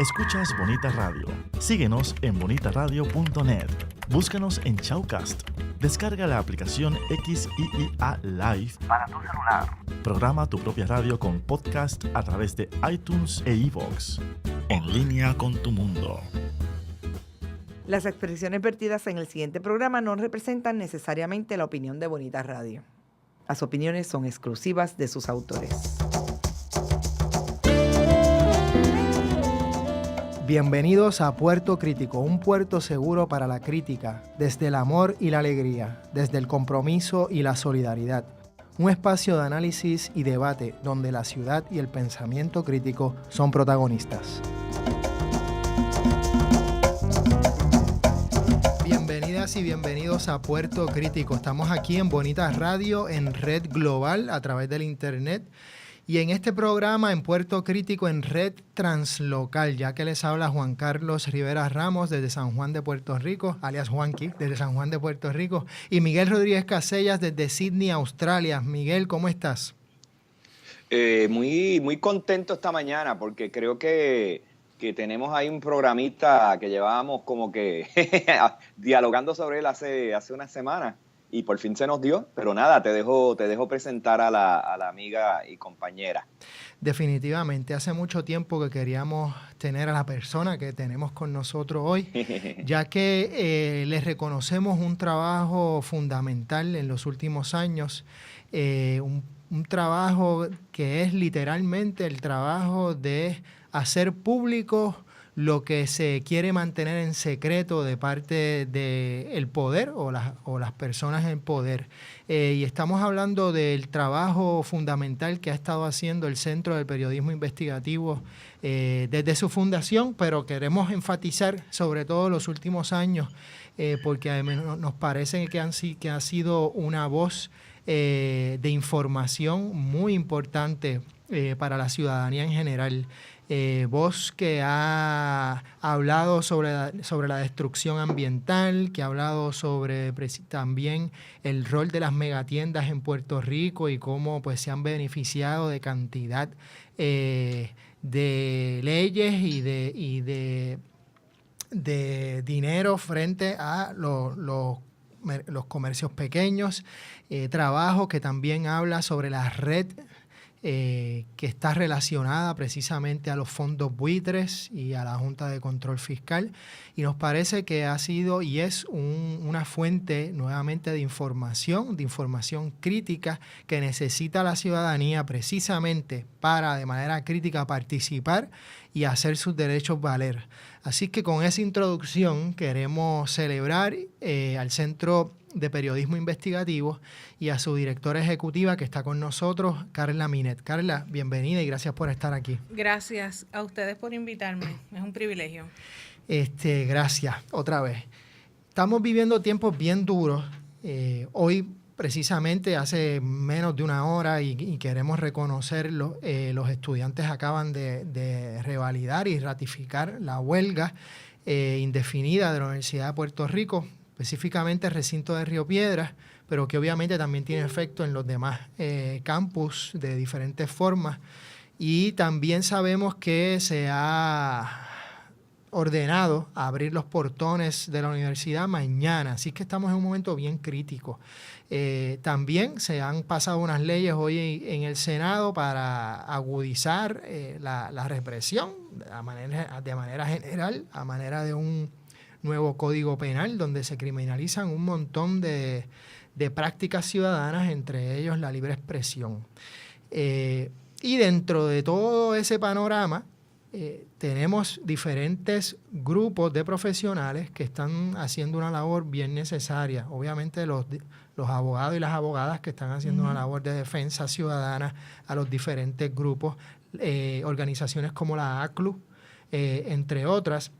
Escuchas Bonita Radio. Síguenos en bonitaradio.net. Búscanos en Shoutcast. Descarga la aplicación XIIA Live para tu celular. Programa tu propia radio con podcast a través de iTunes e iVoox. En línea con tu mundo. Las expresiones vertidas en el siguiente programa no representan necesariamente la opinión de Bonita Radio. Las opiniones son exclusivas de sus autores. Bienvenidos a Puerto Crítico, un puerto seguro para la crítica, desde el amor y la alegría, desde el compromiso y la solidaridad. Un espacio de análisis y debate donde la ciudad y el pensamiento crítico son protagonistas. Bienvenidas y bienvenidos a Puerto Crítico. Estamos aquí en Bonita Radio, en red global a través del internet. Y en este programa, en Puerto Crítico, en red translocal, ya que les habla Juan Carlos Rivera Ramos desde San Juan de Puerto Rico, alias Juanqui, desde San Juan de Puerto Rico, y Miguel Rodríguez Casellas desde Sydney, Australia. Miguel, ¿cómo estás? Muy contento esta mañana porque creo que tenemos ahí un programita que llevábamos como que dialogando sobre él hace unas semanas. Y por fin se nos dio, pero nada, te dejo presentar a la amiga y compañera. Definitivamente, hace mucho tiempo que queríamos tener a la persona que tenemos con nosotros hoy, ya que les reconocemos un trabajo fundamental en los últimos años, un trabajo que es literalmente el trabajo de hacer público lo que se quiere mantener en secreto de parte del poder o las personas en poder. Y estamos hablando del trabajo fundamental que ha estado haciendo el Centro del Periodismo Investigativo desde su fundación, pero queremos enfatizar sobre todo los últimos años, porque nos parece que ha sido una voz de información muy importante para la ciudadanía en general. Voz que ha hablado sobre la destrucción ambiental, que ha hablado sobre también el rol de las megatiendas en Puerto Rico y cómo pues, se han beneficiado de cantidad de leyes y de dinero frente a los comercios pequeños. Trabajo que también habla sobre la red que está relacionada precisamente a los fondos buitres y a la Junta de Control Fiscal, y nos parece que ha sido y es una fuente nuevamente de información crítica que necesita la ciudadanía precisamente para de manera crítica participar y hacer sus derechos valer. Así que con esa introducción queremos celebrar al Centro de Periodismo Investigativo y a su directora ejecutiva que está con nosotros, Carla Minet. Carla, bienvenida y gracias por estar aquí. Gracias a ustedes por invitarme, es un privilegio. Gracias, otra vez. Estamos viviendo tiempos bien duros. Hoy, precisamente, hace menos de una hora y queremos reconocerlo, los estudiantes acaban de revalidar y ratificar la huelga indefinida de la Universidad de Puerto Rico, específicamente el recinto de Río Piedras, pero que obviamente también tiene efecto en los demás campus de diferentes formas. Y también sabemos que se ha ordenado abrir los portones de la universidad mañana, así que estamos en un momento bien crítico. También se han pasado unas leyes hoy en el Senado para agudizar la represión de manera general, a manera de un nuevo código penal donde se criminalizan un montón de prácticas ciudadanas, entre ellos la libre expresión. Y dentro de todo ese panorama tenemos diferentes grupos de profesionales que están haciendo una labor bien necesaria. Obviamente los abogados y las abogadas que están haciendo una labor de defensa ciudadana a los diferentes grupos, organizaciones como la ACLU, entre otras,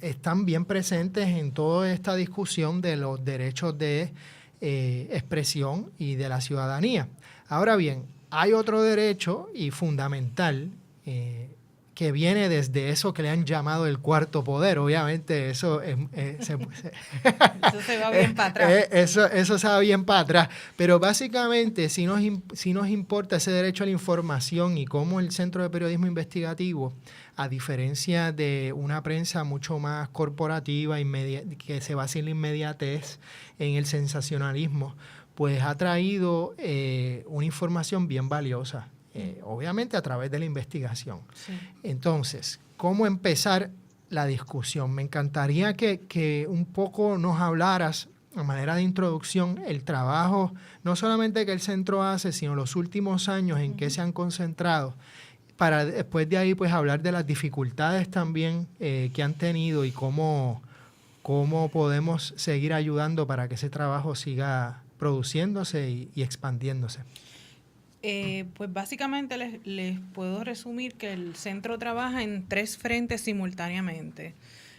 están bien presentes en toda esta discusión de los derechos de expresión y de la ciudadanía. Ahora bien, hay otro derecho y fundamental que viene desde eso que le han llamado el cuarto poder. Obviamente eso eso se va bien para atrás. Eso se va bien para atrás. Pero básicamente, si nos importa ese derecho a la información y cómo el Centro de Periodismo Investigativo, a diferencia de una prensa mucho más corporativa, que se basa en la inmediatez, en el sensacionalismo, pues ha traído una información bien valiosa. Obviamente a través de la investigación. Sí. Entonces, ¿cómo empezar la discusión? Me encantaría que un poco nos hablaras, a manera de introducción, el trabajo, no solamente que el centro hace, sino los últimos años en que se han concentrado, para después de ahí pues hablar de las dificultades también que han tenido y cómo podemos seguir ayudando para que ese trabajo siga produciéndose y expandiéndose. Pues básicamente les puedo resumir que el centro trabaja en 3 frentes simultáneamente.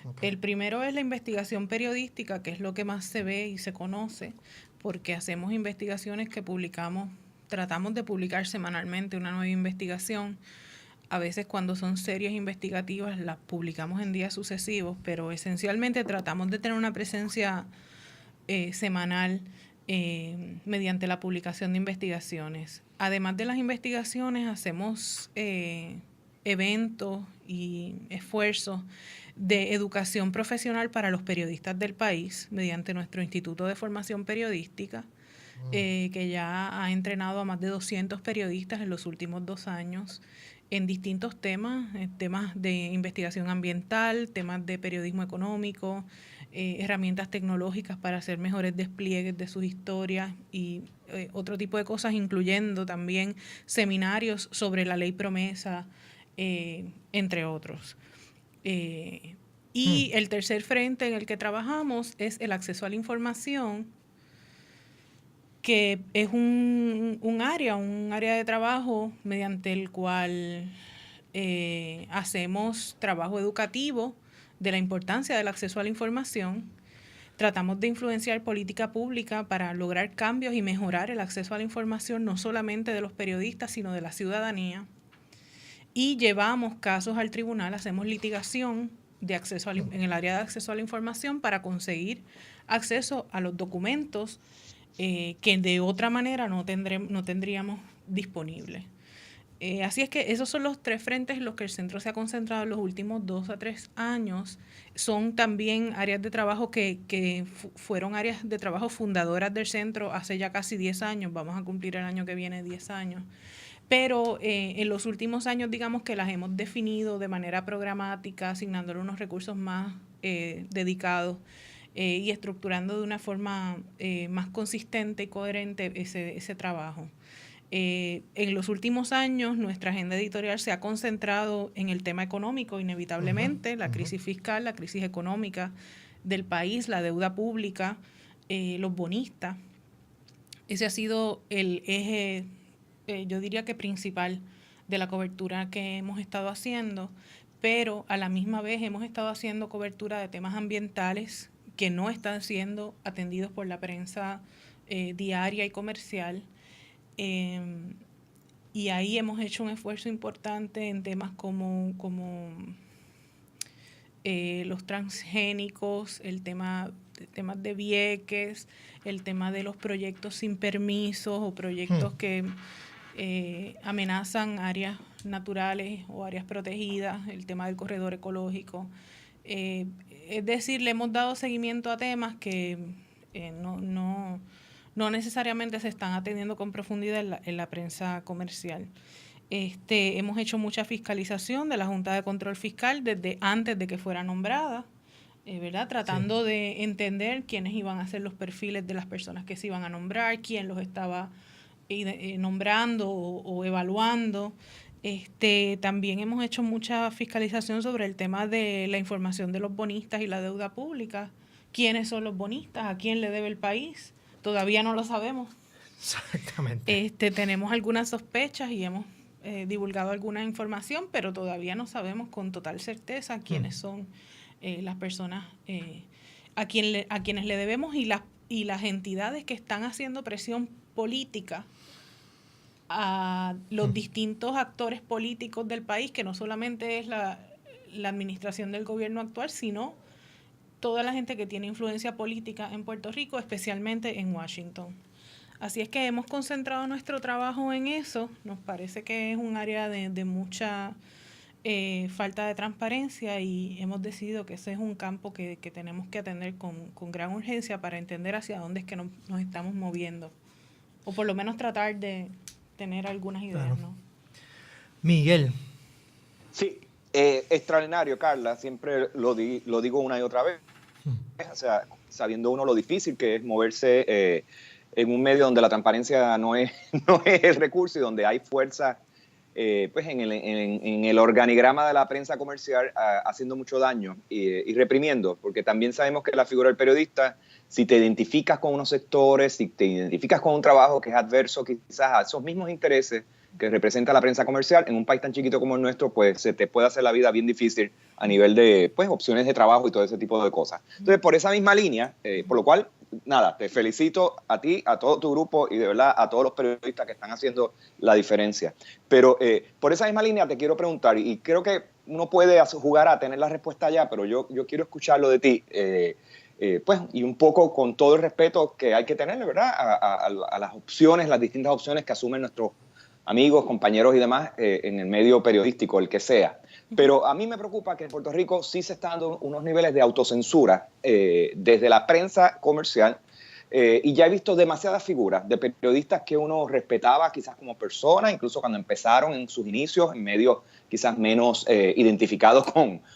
Okay. El primero es la investigación periodística, que es lo que más se ve y se conoce, porque hacemos investigaciones que tratamos de publicar semanalmente una nueva investigación. A veces cuando son series investigativas las publicamos en días sucesivos, pero esencialmente tratamos de tener una presencia semanal mediante la publicación de investigaciones. Además de las investigaciones, hacemos eventos y esfuerzos de educación profesional para los periodistas del país mediante nuestro Instituto de Formación Periodística, que ya ha entrenado a más de 200 periodistas en los últimos 2 años en distintos temas de investigación ambiental, temas de periodismo económico, herramientas tecnológicas para hacer mejores despliegues de sus historias y otro tipo de cosas, incluyendo también seminarios sobre la ley promesa, entre otros. Y el tercer frente en el que trabajamos es el acceso a la información, que es un área de trabajo mediante el cual hacemos trabajo educativo de la importancia del acceso a la información. Tratamos de influenciar política pública para lograr cambios y mejorar el acceso a la información, no solamente de los periodistas, sino de la ciudadanía. Y llevamos casos al tribunal, hacemos litigación en el área de acceso a la información para conseguir acceso a los documentos que de otra manera no tendríamos disponibles. Así es que esos son los 3 frentes en los que el centro se ha concentrado en los últimos 2 a 3 años. Son también áreas de trabajo que fueron áreas de trabajo fundadoras del centro hace ya casi 10 años. Vamos a cumplir el año que viene 10 años. Pero en los últimos años, digamos que las hemos definido de manera programática, asignándole unos recursos más dedicados y estructurando de una forma más consistente y coherente ese trabajo. En los últimos años nuestra agenda editorial se ha concentrado en el tema económico, inevitablemente, la crisis fiscal, la crisis económica del país, la deuda pública, los bonistas. Ese ha sido el eje, yo diría que principal, de la cobertura que hemos estado haciendo, pero a la misma vez hemos estado haciendo cobertura de temas ambientales que no están siendo atendidos por la prensa diaria y comercial. Y ahí hemos hecho un esfuerzo importante en temas como los transgénicos, temas de Vieques, el tema de los proyectos sin permisos o proyectos que amenazan áreas naturales o áreas protegidas, el tema del corredor ecológico. Es decir, le hemos dado seguimiento a temas que no necesariamente se están atendiendo con profundidad en la prensa comercial. Hemos hecho mucha fiscalización de la Junta de Control Fiscal desde antes de que fuera nombrada, ¿verdad? Tratando de entender quiénes iban a ser los perfiles de las personas que se iban a nombrar, quién los estaba nombrando o evaluando. También hemos hecho mucha fiscalización sobre el tema de la información de los bonistas y la deuda pública. ¿Quiénes son los bonistas? ¿A quién le debe el país? Todavía no lo sabemos. Exactamente. Tenemos algunas sospechas y hemos divulgado alguna información, pero todavía no sabemos con total certeza quiénes son las personas a quienes le debemos y las entidades que están haciendo presión política a los distintos actores políticos del país, que no solamente es la administración del gobierno actual, sino toda la gente que tiene influencia política en Puerto Rico, especialmente en Washington. Así es que hemos concentrado nuestro trabajo en eso. Nos parece que es un área de mucha falta de transparencia y hemos decidido que ese es un campo que tenemos que atender con gran urgencia para entender hacia dónde es que nos estamos moviendo. O por lo menos tratar de tener algunas ideas, claro. ¿No? Miguel. Sí, extraordinario, Carla. Siempre lo digo una y otra vez. O sea, sabiendo uno lo difícil que es moverse en un medio donde la transparencia no es el recurso y donde hay fuerza pues en el organigrama de la prensa comercial haciendo mucho daño y reprimiendo, porque también sabemos que la figura del periodista, si te identificas con unos sectores, si te identificas con un trabajo que es adverso quizás a esos mismos intereses que representa la prensa comercial, en un país tan chiquito como el nuestro, pues se te puede hacer la vida bien difícil a nivel de pues opciones de trabajo y todo ese tipo de cosas. Entonces, por esa misma línea, por lo cual, nada, te felicito a ti, a todo tu grupo y de verdad a todos los periodistas que están haciendo la diferencia. Pero por esa misma línea te quiero preguntar, y creo que uno puede jugar a tener la respuesta ya, pero yo quiero escucharlo de ti, pues, y un poco con todo el respeto que hay que tener, ¿verdad?, a las opciones, las distintas opciones que asumen nuestros amigos, compañeros y demás en el medio periodístico, el que sea. Pero a mí me preocupa que en Puerto Rico sí se están dando unos niveles de autocensura desde la prensa comercial y ya he visto demasiadas figuras de periodistas que uno respetaba quizás como personas, incluso cuando empezaron en sus inicios en medios quizás menos identificados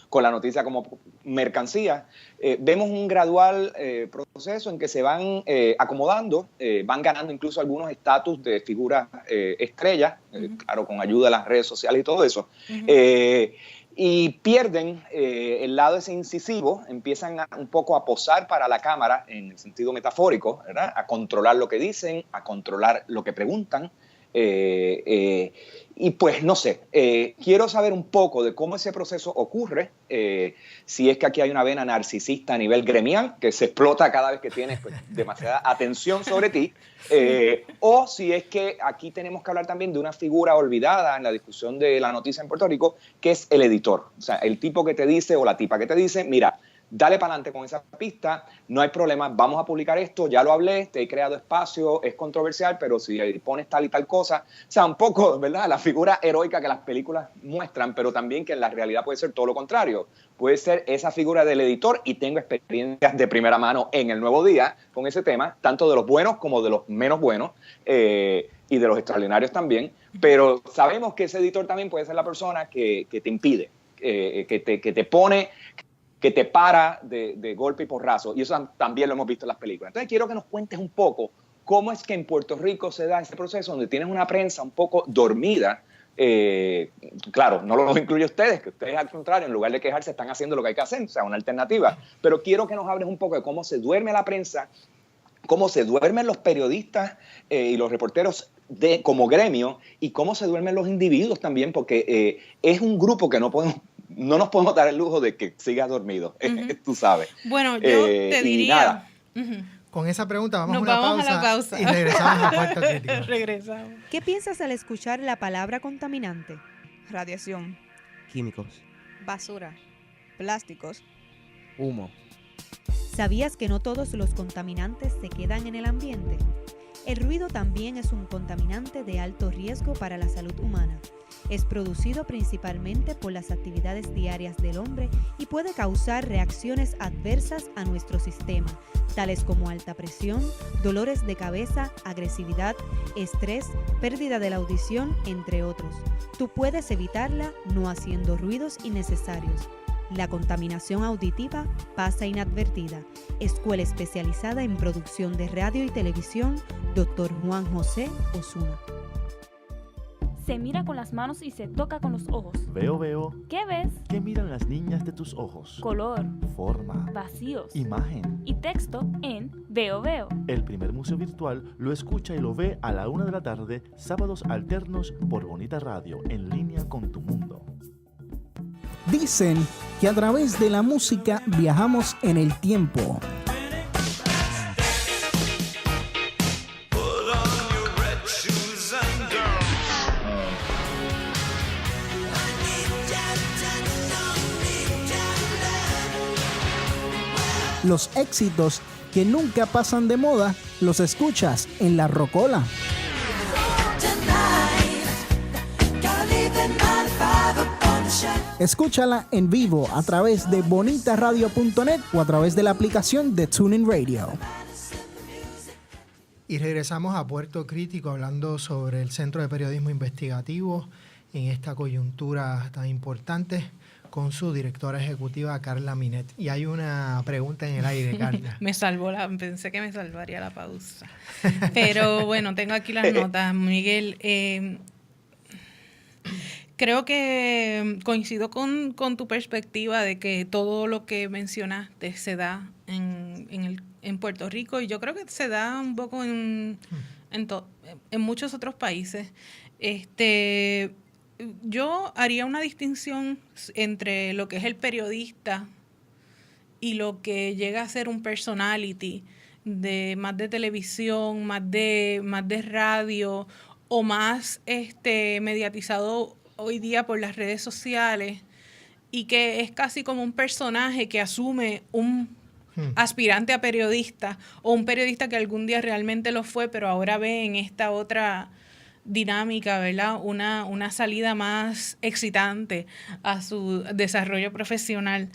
con la noticia como mercancía. Vemos un gradual proceso en que se van acomodando, van ganando incluso algunos estatus de figuras estrellas, claro, con ayuda de las redes sociales y todo eso. Y pierden el lado ese incisivo, empiezan un poco a posar para la cámara en el sentido metafórico, ¿verdad?, a controlar lo que dicen, a controlar lo que preguntan. Y pues no sé, quiero saber un poco de cómo ese proceso ocurre, si es que aquí hay una vena narcisista a nivel gremial que se explota cada vez que tienes pues, demasiada atención sobre ti, o si es que aquí tenemos que hablar también de una figura olvidada en la discusión de la noticia en Puerto Rico, que es el editor, o sea, el tipo que te dice o la tipa que te dice, mira, dale para adelante con esa pista, no hay problema, vamos a publicar esto, ya lo hablé, te he creado espacio, es controversial, pero si pones tal y tal cosa, o sea, un poco, ¿verdad?, la figura heroica que las películas muestran, pero también que en la realidad puede ser todo lo contrario, puede ser esa figura del editor, y tengo experiencias de primera mano en El Nuevo Día con ese tema, tanto de los buenos como de los menos buenos, y de los extraordinarios también, pero sabemos que ese editor también puede ser la persona que te impide, que te pone, que te para de golpe y porrazo, y eso también lo hemos visto en las películas. Entonces quiero que nos cuentes un poco cómo es que en Puerto Rico se da ese proceso donde tienes una prensa un poco dormida. Claro, no lo incluye ustedes, que ustedes al contrario, en lugar de quejarse, están haciendo lo que hay que hacer, o sea, una alternativa. Pero quiero que nos hables un poco de cómo se duerme la prensa, cómo se duermen los periodistas y los reporteros como gremio, y cómo se duermen los individuos también, porque es un grupo que no nos podemos dar el lujo de que siga dormido, tú sabes. Bueno, yo te diría... Con esa pregunta vamos a la pausa y regresamos a Puerto Crítico. Regresamos. ¿Qué piensas al escuchar la palabra contaminante? Radiación, químicos, basura, plásticos, humo. ¿Sabías que no todos los contaminantes se quedan en el ambiente? El ruido también es un contaminante de alto riesgo para la salud humana. Es producido principalmente por las actividades diarias del hombre y puede causar reacciones adversas a nuestro sistema, tales como alta presión, dolores de cabeza, agresividad, estrés, pérdida de la audición, entre otros. Tú puedes evitarla no haciendo ruidos innecesarios. La contaminación auditiva pasa inadvertida. Escuela especializada en producción de radio y televisión, Dr. Juan José Osuna. Se mira con las manos y se toca con los ojos. Veo. ¿Qué ves? ¿Qué miran las niñas de tus ojos? Color, forma, vacíos, imagen y texto en Veo. El primer museo virtual lo escucha y lo ve a la 1 de la tarde, sábados alternos por Bonita Radio, en línea con tu mundo. Dicen que a través de la música viajamos en el tiempo. Los éxitos que nunca pasan de moda los escuchas en La Rocola. Escúchala en vivo a través de bonitaradio.net o a través de la aplicación de TuneIn Radio. Y regresamos a Puerto Crítico hablando sobre el Centro de Periodismo Investigativo en esta coyuntura tan importante con su directora ejecutiva Carla Minet. Y hay una pregunta en el aire, Carla. Pensé que me salvaría la pausa. Pero bueno, tengo aquí las notas, Miguel. Creo que coincido con tu perspectiva de que todo lo que mencionaste se da en Puerto Rico, y yo creo que se da un poco en muchos otros países. Yo haría una distinción entre lo que es el periodista y lo que llega a ser un personality más de televisión, más de radio, o más mediatizado hoy día por las redes sociales, y que es casi como un personaje que asume un aspirante a periodista, o un periodista que algún día realmente lo fue, pero ahora ve en esta otra dinámica, ¿verdad?, una salida más excitante a su desarrollo profesional.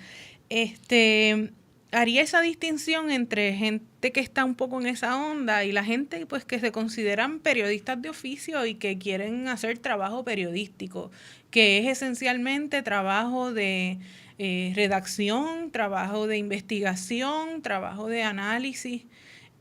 Haría esa distinción entre gente que está un poco en esa onda y la gente pues que se consideran periodistas de oficio y que quieren hacer trabajo periodístico, que es esencialmente trabajo de redacción, trabajo de investigación, trabajo de análisis,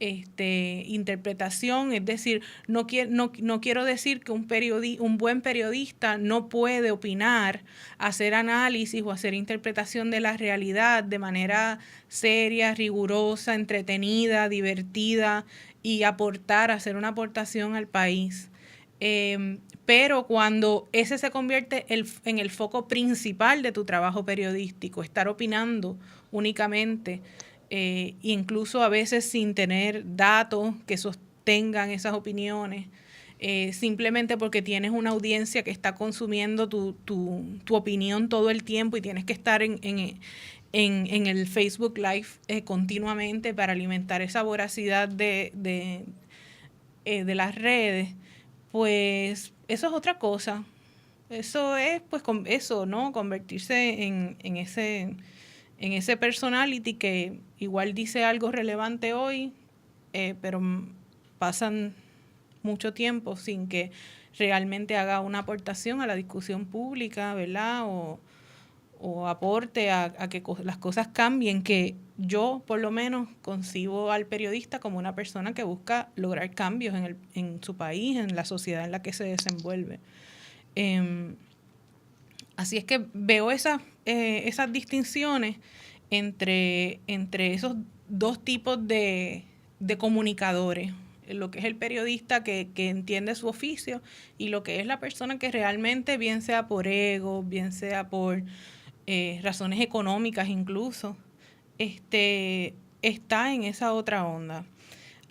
interpretación. Es decir, no quiero decir que un buen periodista no puede opinar, hacer análisis o hacer interpretación de la realidad de manera seria, rigurosa, entretenida, divertida, y hacer una aportación al país. Pero cuando ese se convierte en el foco principal de tu trabajo periodístico, estar opinando únicamente, incluso a veces sin tener datos que sostengan esas opiniones, simplemente porque tienes una audiencia que está consumiendo tu opinión todo el tiempo, y tienes que estar en el Facebook Live continuamente para alimentar esa voracidad de las redes, pues eso es otra cosa. Eso es, pues, ¿no?, convertirse en ese personality que igual dice algo relevante hoy, pero pasan mucho tiempo sin que realmente haga una aportación a la discusión pública, ¿verdad?, o aporte a que las cosas cambien, que yo por lo menos concibo al periodista como una persona que busca lograr cambios en su país, en la sociedad en la que se desenvuelve. Así es que veo esas distinciones entre esos dos tipos de comunicadores, lo que es el periodista que entiende su oficio, y lo que es la persona que realmente, bien sea por ego, bien sea por razones económicas incluso, está en esa otra onda.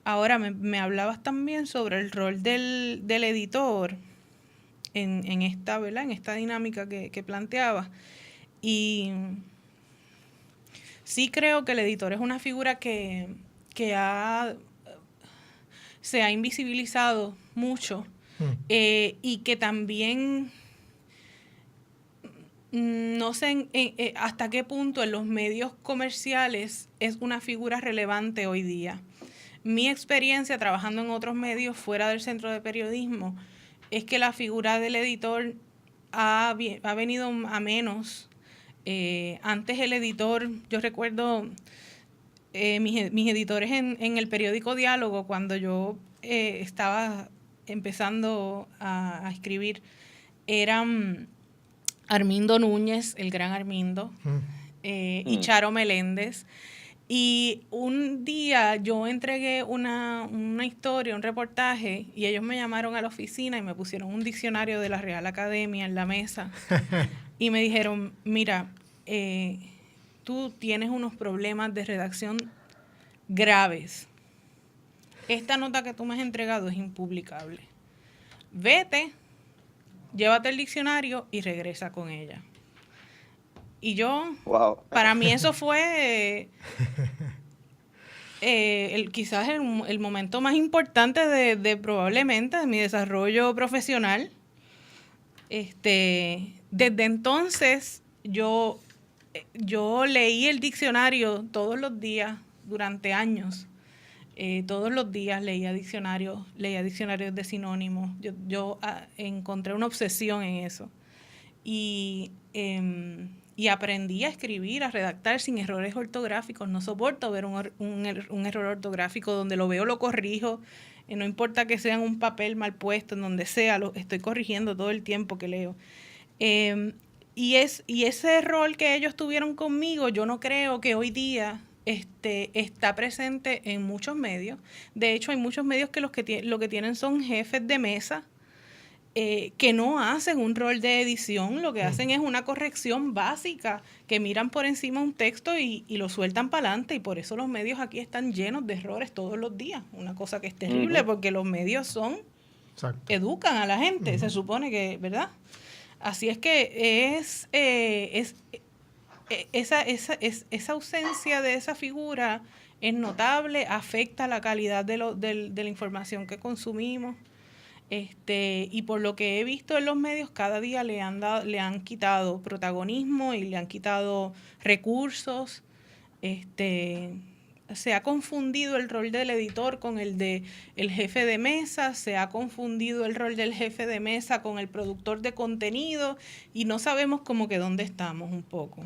Ahora, me hablabas también sobre el rol del editor en esta, ¿verdad?, en esta dinámica que planteabas. Y sí creo que el editor es una figura que se ha invisibilizado mucho, y que también no sé hasta qué punto en los medios comerciales es una figura relevante hoy día. Mi experiencia trabajando en otros medios fuera del Centro de Periodismo es que la figura del editor ha venido a menos. Antes el editor, yo recuerdo mis editores en el periódico Diálogo, cuando yo estaba empezando a escribir, eran Armindo Núñez, el gran Armindo, y Charo Meléndez. Y un día yo entregué una historia, un reportaje, y ellos me llamaron a la oficina y me pusieron un diccionario de la Real Academia en la mesa y me dijeron: mira, tú tienes unos problemas de redacción graves. Esta nota que tú me has entregado es impublicable. Vete, llévate el diccionario y regresa con ella. Y yo, wow, para mí eso fue quizás el momento más importante de probablemente de mi desarrollo profesional. Desde entonces yo leí el diccionario todos los días durante años. Todos los días leía diccionarios de sinónimos. Yo encontré una obsesión en eso. Y aprendí a escribir, a redactar sin errores ortográficos. No soporto ver un error ortográfico. Donde lo veo lo corrijo. No importa que sea en un papel mal puesto, en donde sea, lo estoy corrigiendo todo el tiempo que leo. Y ese rol que ellos tuvieron conmigo, yo no creo que hoy día está presente en muchos medios. De hecho, hay muchos medios que lo que tienen son jefes de mesa que no hacen un rol de edición, lo que hacen es una corrección básica, que miran por encima un texto y lo sueltan para adelante, y por eso los medios aquí están llenos de errores todos los días. Una cosa que es terrible, porque los medios educan a la gente, se supone que, ¿verdad? Así es que esa ausencia de esa figura es notable, afecta la calidad de la información que consumimos. Y por lo que he visto en los medios, cada día le han quitado protagonismo y le han quitado recursos. Se ha confundido el rol del editor con el de el jefe de mesa, se ha confundido el rol del jefe de mesa con el productor de contenido, y no sabemos como que dónde estamos un poco.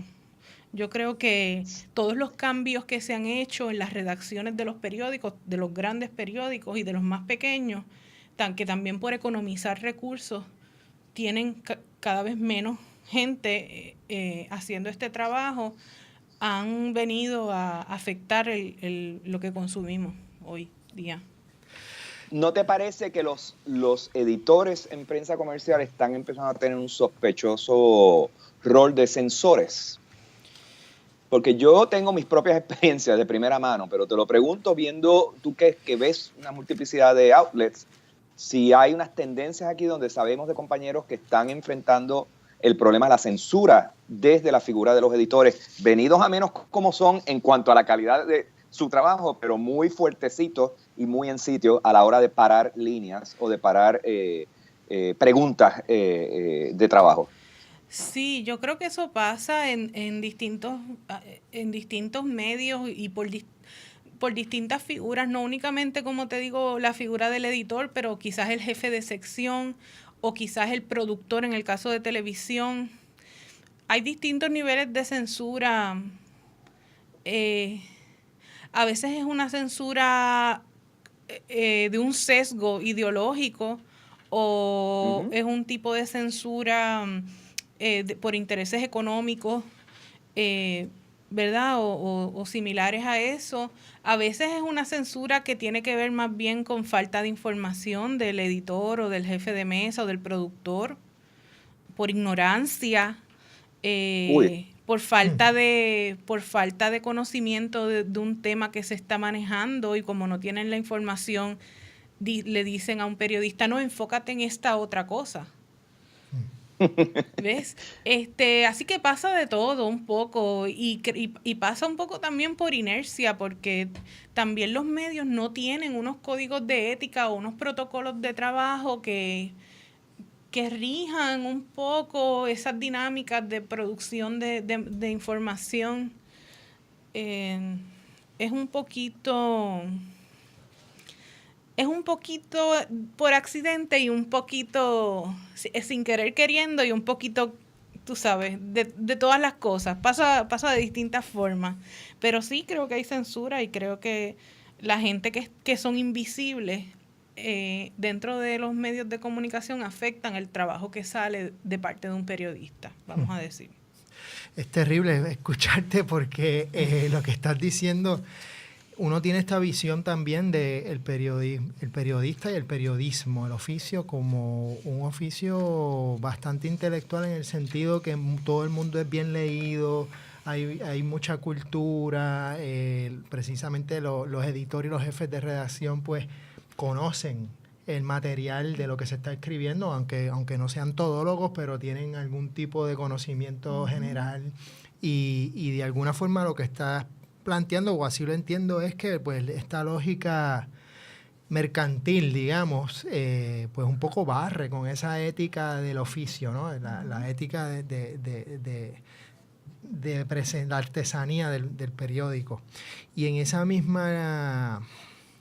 Yo creo que todos los cambios que se han hecho en las redacciones de los periódicos, de los grandes periódicos y de los más pequeños, que también por economizar recursos tienen cada vez menos gente haciendo este trabajo, han venido a afectar lo que consumimos hoy día. ¿No te parece que los editores en prensa comercial están empezando a tener un sospechoso rol de censores? Porque yo tengo mis propias experiencias de primera mano, pero te lo pregunto viendo tú que ves una multiplicidad de outlets, si hay unas tendencias aquí donde sabemos de compañeros que están enfrentando el problema de la censura desde la figura de los editores, venidos a menos como son en cuanto a la calidad de su trabajo, pero muy fuertecitos y muy en sitio a la hora de parar líneas o de parar preguntas de trabajo. Sí, yo creo que eso pasa en distintos medios y por distintas figuras, no únicamente, como te digo, la figura del editor, pero quizás el jefe de sección o quizás el productor en el caso de televisión. Hay distintos niveles de censura. A veces es una censura de un sesgo ideológico, o es un tipo de censura por intereses económicos, ¿verdad? O similares a eso. A veces es una censura que tiene que ver más bien con falta de información del editor o del jefe de mesa o del productor, por ignorancia, por falta de conocimiento de un tema que se está manejando, y como no tienen la información, le dicen a un periodista, no, enfócate en esta otra cosa. ¿Ves? Así que pasa de todo un poco, y pasa un poco también por inercia, porque también los medios no tienen unos códigos de ética o unos protocolos de trabajo que rijan un poco esas dinámicas de producción de información. Es un poquito por accidente y un poquito sin querer queriendo, y un poquito, tú sabes, de todas las cosas. Pasa de distintas formas. Pero sí creo que hay censura, y creo que la gente que son invisibles dentro de los medios de comunicación afectan el trabajo que sale de parte de un periodista, vamos a decir. Es terrible escucharte, porque lo que estás diciendo, uno tiene esta visión también de el periodista y el periodismo, el oficio, como un oficio bastante intelectual, en el sentido que todo el mundo es bien leído, hay mucha cultura, precisamente los editores y los jefes de redacción pues conocen el material de lo que se está escribiendo, aunque no sean todólogos, pero tienen algún tipo de conocimiento general, y de alguna forma lo que estás planteando, o así lo entiendo, es que pues esta lógica mercantil, digamos, pues un poco barre con esa ética del oficio, ¿no? La ética de la artesanía del periódico. Y en esa misma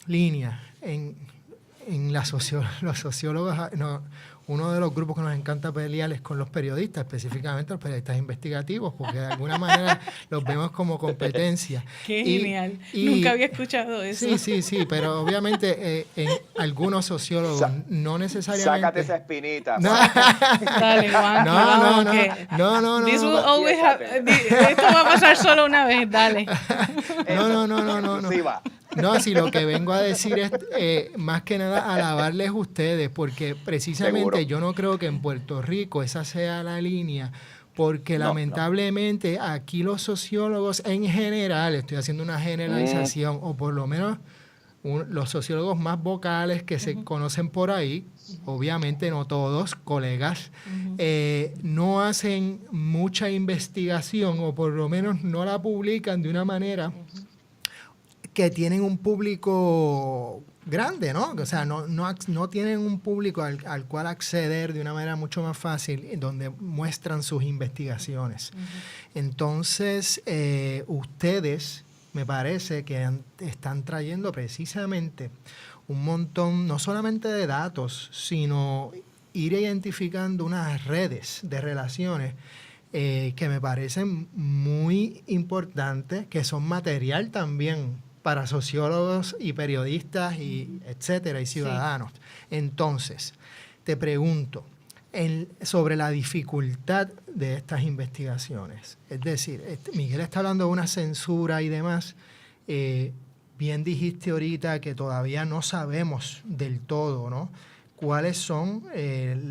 línea, los sociólogos, uno de los grupos que nos encanta pelear es con los periodistas, específicamente los periodistas investigativos, porque de alguna manera los vemos como competencia. ¡Qué genial! Nunca había escuchado eso. Sí, pero obviamente en algunos sociólogos no necesariamente... Sácate esa espinita. No. Dale, Juan. No. Esto va a pasar solo una vez, dale. No. No, si lo que vengo a decir es más que nada alabarles a ustedes, porque precisamente Seguro. yo no creo que en Puerto Rico esa sea la línea, porque lamentablemente aquí los sociólogos en general, estoy haciendo una generalización, o por lo menos los sociólogos más vocales que se conocen por ahí, obviamente no todos, colegas, no hacen mucha investigación, o por lo menos no la publican de una manera que tienen un público grande, ¿no? O sea, no tienen un público al cual acceder de una manera mucho más fácil, donde muestran sus investigaciones. Entonces, ustedes, me parece que están trayendo precisamente un montón, no solamente de datos, sino ir identificando unas redes de relaciones que me parecen muy importantes, que son material también para sociólogos y periodistas y etcétera, y ciudadanos. Sí. Entonces, te pregunto sobre la dificultad de estas investigaciones. Es decir, Miguel está hablando de una censura y demás. Bien dijiste ahorita que todavía no sabemos del todo, ¿no?, cuáles son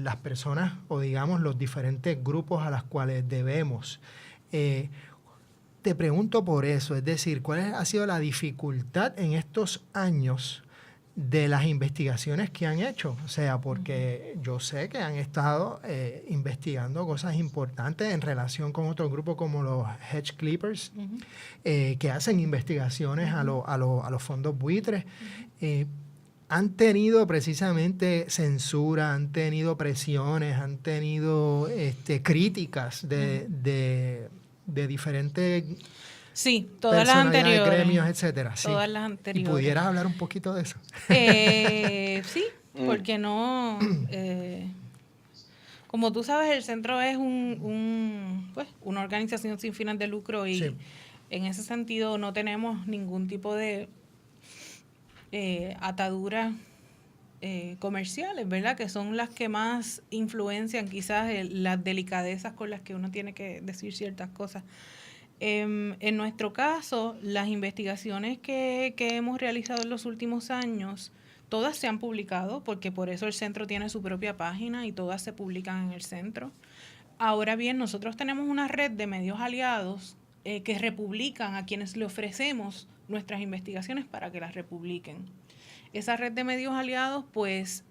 las personas o, digamos, los diferentes grupos a los cuales debemos. Te pregunto por eso, es decir, ¿cuál ha sido la dificultad en estos años de las investigaciones que han hecho? O sea, porque yo sé que han estado investigando cosas importantes en relación con otros grupos como los Hedge Clippers, que hacen investigaciones a los fondos buitres. Han tenido precisamente censura, han tenido presiones, han tenido críticas de diferentes todas las anteriores, gremios, etcétera. Todas las anteriores. ¿Y pudieras hablar un poquito de eso? Sí, porque no... como tú sabes, el centro es una organización sin fines de lucro y en ese sentido no tenemos ningún tipo de ataduras comerciales, ¿verdad? Que son las que más influencian quizás las delicadezas con las que uno tiene que decir ciertas cosas. En nuestro caso, las investigaciones que hemos realizado en los últimos años, todas se han publicado, porque por eso el centro tiene su propia página y todas se publican en el centro. Ahora bien, nosotros tenemos una red de medios aliados que republican a quienes le ofrecemos nuestras investigaciones para que las republiquen. Esa red de medios aliados, pues,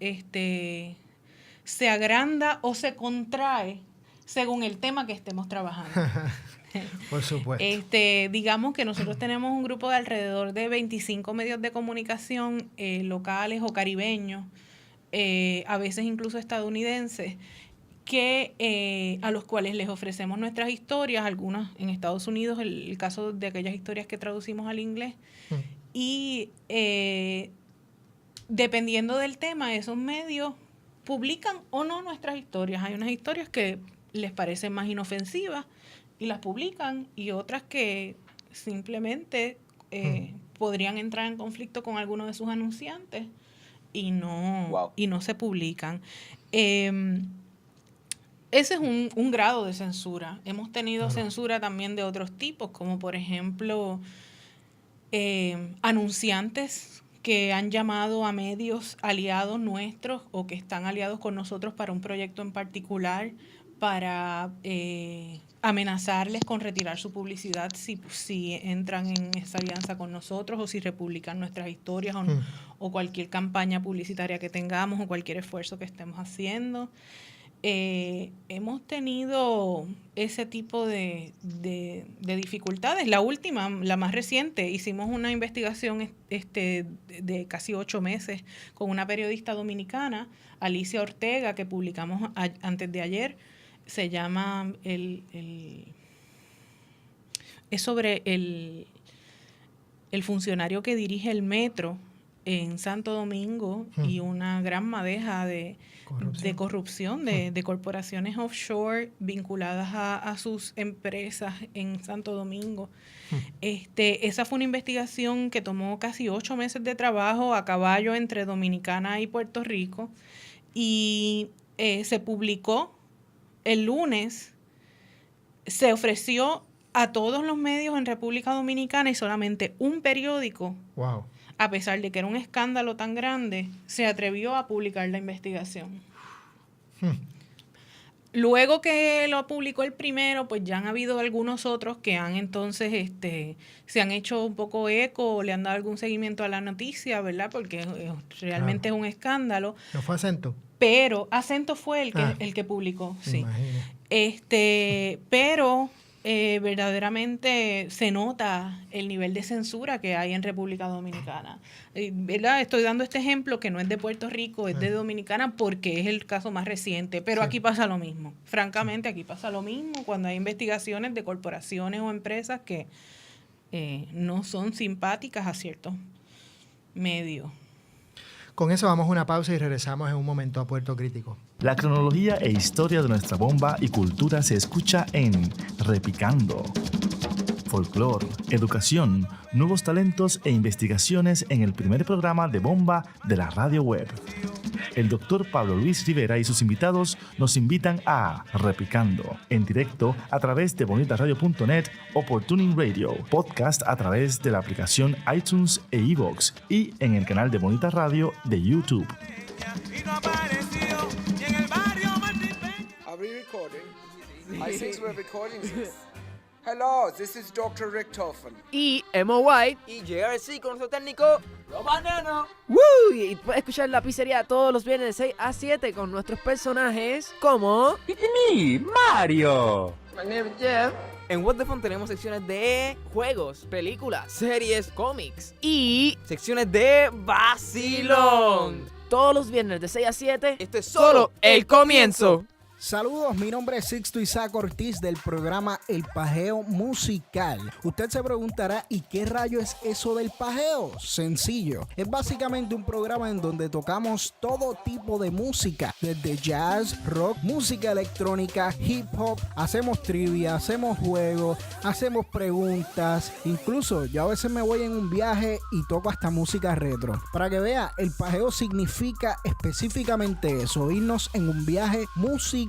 se agranda o se contrae según el tema que estemos trabajando. Por supuesto. Digamos que nosotros tenemos un grupo de alrededor de 25 medios de comunicación locales o caribeños, a veces incluso estadounidenses, a los cuales les ofrecemos nuestras historias, algunas en Estados Unidos, el caso de aquellas historias que traducimos al inglés, y dependiendo del tema, esos medios publican o no nuestras historias. Hay unas historias que les parecen más inofensivas y las publican, y otras que simplemente podrían entrar en conflicto con alguno de sus anunciantes y no se publican. Ese es un grado de censura. Hemos tenido censura también de otros tipos, como por ejemplo anunciantes que han llamado a medios aliados nuestros o que están aliados con nosotros para un proyecto en particular, para amenazarles con retirar su publicidad si entran en esa alianza con nosotros, o si republican nuestras historias o cualquier campaña publicitaria que tengamos o cualquier esfuerzo que estemos haciendo. hemos tenido ese tipo de dificultades. La última, la más reciente, hicimos una investigación de casi 8 meses con una periodista dominicana, Alicia Ortega, que publicamos antes de ayer. Se llama es sobre el funcionario que dirige el metro en Santo Domingo y una gran madeja de corrupción de corporaciones offshore vinculadas a sus empresas en Santo Domingo. Esa fue una investigación que tomó casi 8 meses de trabajo a caballo entre Dominicana y Puerto Rico, y se publicó el lunes. Se ofreció a todos los medios en República Dominicana y solamente un periódico, a pesar de que era un escándalo tan grande, se atrevió a publicar la investigación. Luego que lo publicó el primero, pues ya han habido algunos otros que han entonces se han hecho un poco eco o le han dado algún seguimiento a la noticia, ¿verdad? Porque realmente es un escándalo. ¿No fue Acento? Pero Acento fue el que publicó, sí. Pero verdaderamente se nota el nivel de censura que hay en República Dominicana. ¿Verdad? Estoy dando este ejemplo que no es de Puerto Rico, es de Dominicana porque es el caso más reciente, pero aquí pasa lo mismo. Francamente, aquí pasa lo mismo cuando hay investigaciones de corporaciones o empresas que no son simpáticas a ciertos medios. Con eso vamos a una pausa y regresamos en un momento a Puerto Crítico. La cronología e historia de nuestra bomba y cultura se escucha en Repicando. Folclor, educación, nuevos talentos e investigaciones en el primer programa de bomba de la radio web. El doctor Pablo Luis Rivera y sus invitados nos invitan a Repicando, en directo a través de bonitasradio.net o por Tuning Radio, podcast a través de la aplicación iTunes e iVoox y en el canal de Bonita Radio de YouTube. Are we recording? I think we're recording this. Hello, this is Dr. Rick Toffen. Y Emo White. Y JRC con nuestro técnico Robaneno. ¡Woo! Y puedes escuchar La Pizzería todos los viernes de 6 a 7 con nuestros personajes como... It's me, Mario. My name is Jeff. En What the Fun tenemos secciones de juegos, películas, series, cómics y secciones de vacilón. Todos los viernes de 6 a 7. Esto es solo el comienzo. Saludos, mi nombre es Sixto Isaac Ortiz del programa El Pajeo Musical. Usted se preguntará, ¿y qué rayo es eso del pajeo? Sencillo, es básicamente un programa en donde tocamos todo tipo de música, desde jazz, rock, música electrónica, hip hop, hacemos trivia, hacemos juegos, hacemos preguntas, incluso yo a veces me voy en un viaje y toco hasta música retro. Para que vea, el pajeo significa específicamente eso, irnos en un viaje musical.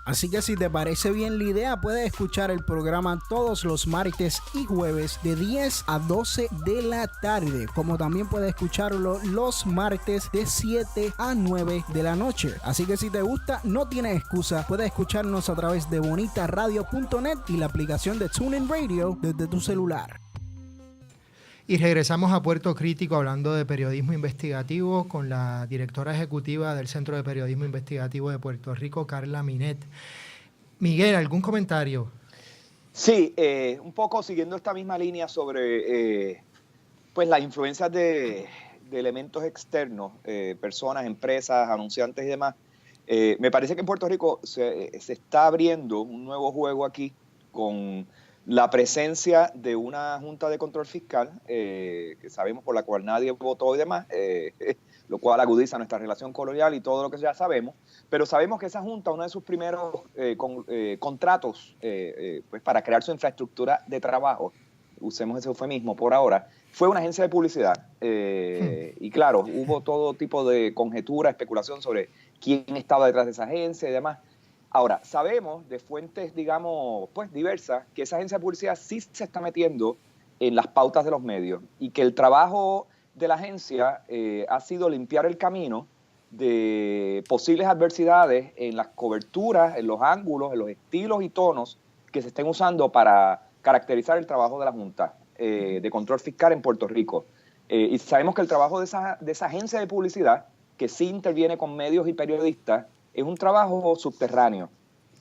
Así que si te parece bien la idea, puedes escuchar el programa todos los martes y jueves de 10 a 12 de la tarde, como también puedes escucharlo los martes de 7 a 9 de la noche. Así que si te gusta, no tienes excusa, puedes escucharnos a través de bonitasradio.net y la aplicación de TuneIn Radio desde tu celular. Y regresamos a Puerto Crítico hablando de periodismo investigativo con la directora ejecutiva del Centro de Periodismo Investigativo de Puerto Rico, Carla Minet. Miguel, ¿algún comentario? Sí, un poco siguiendo esta misma línea sobre pues las influencias de elementos externos, personas, empresas, anunciantes y demás. Me parece que en Puerto Rico se está abriendo un nuevo juego aquí con la presencia de una Junta de Control Fiscal, que sabemos por la cual nadie votó y demás, lo cual agudiza nuestra relación colonial y todo lo que ya sabemos, pero sabemos que esa Junta, uno de sus primeros contratos pues para crear su infraestructura de trabajo, usemos ese eufemismo por ahora, fue una agencia de publicidad. Y claro, hubo todo tipo de conjetura, especulación sobre quién estaba detrás de esa agencia y demás. Ahora, sabemos de fuentes, digamos, pues diversas, que esa agencia de publicidad sí se está metiendo en las pautas de los medios y que el trabajo de la agencia ha sido limpiar el camino de posibles adversidades en las coberturas, en los ángulos, en los estilos y tonos que se estén usando para caracterizar el trabajo de la Junta de Control Fiscal en Puerto Rico. Y sabemos que el trabajo de esa agencia de publicidad, que sí interviene con medios y periodistas, es un trabajo subterráneo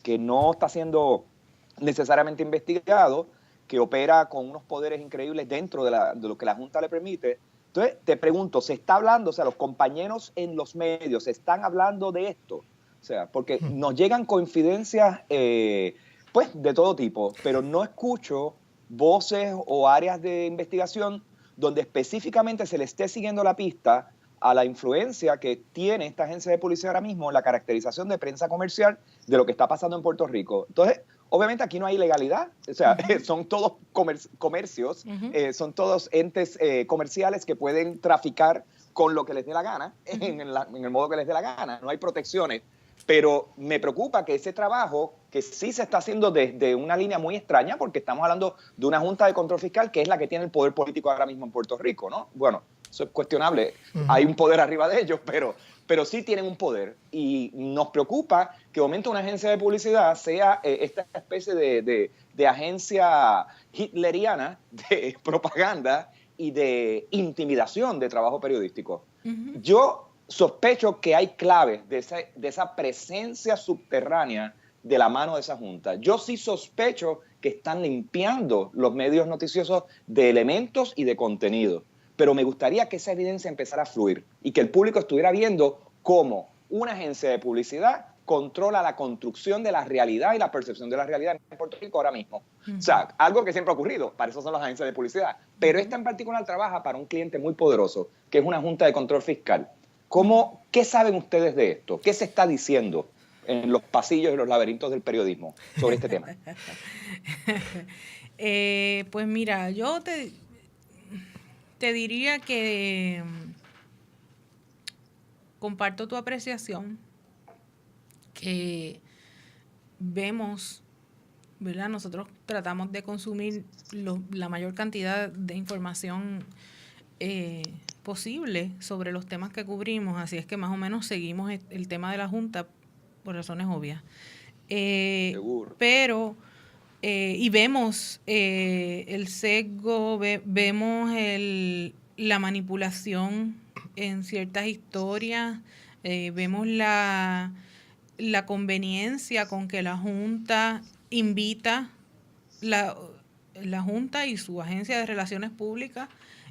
que no está siendo necesariamente investigado, que opera con unos poderes increíbles dentro de lo que la Junta le permite. Entonces, te pregunto, ¿se está hablando, o sea, los compañeros en los medios están hablando de esto? O sea, porque nos llegan confidencias, pues, de todo tipo, pero no escucho voces o áreas de investigación donde específicamente se le esté siguiendo la pista a la influencia que tiene esta agencia de policía ahora mismo en la caracterización de prensa comercial de lo que está pasando en Puerto Rico. Entonces, obviamente aquí no hay ilegalidad, o sea, son todos comercios, son todos entes comerciales que pueden traficar con lo que les dé la gana, en el modo que les dé la gana, no hay protecciones. Pero me preocupa que ese trabajo, que sí se está haciendo desde una línea muy extraña, porque estamos hablando de una Junta de Control Fiscal que es la que tiene el poder político ahora mismo en Puerto Rico, ¿no? Bueno, eso es cuestionable, hay un poder arriba de ellos, pero sí tienen un poder. Y nos preocupa que de momento una agencia de publicidad sea esta especie de agencia hitleriana de propaganda y de intimidación de trabajo periodístico. Yo sospecho que hay claves de esa presencia subterránea de la mano de esa Junta. Yo sí sospecho que están limpiando los medios noticiosos de elementos y de contenido, pero me gustaría que esa evidencia empezara a fluir y que el público estuviera viendo cómo una agencia de publicidad controla la construcción de la realidad y la percepción de la realidad en Puerto Rico ahora mismo. O sea, algo que siempre ha ocurrido, para eso son las agencias de publicidad, pero esta en particular trabaja para un cliente muy poderoso, que es una Junta de Control Fiscal. ¿Qué saben ustedes de esto? ¿Qué se está diciendo en los pasillos y los laberintos del periodismo sobre este tema? Pues mira, yo te diría que comparto tu apreciación, que vemos, ¿verdad? Nosotros tratamos de consumir la mayor cantidad de información posible sobre los temas que cubrimos, así es que más o menos seguimos el tema de la Junta por razones obvias. Seguro. Pero, y vemos el sesgo, vemos la manipulación en ciertas historias, vemos la conveniencia con que la Junta invita, la Junta y su agencia de relaciones públicas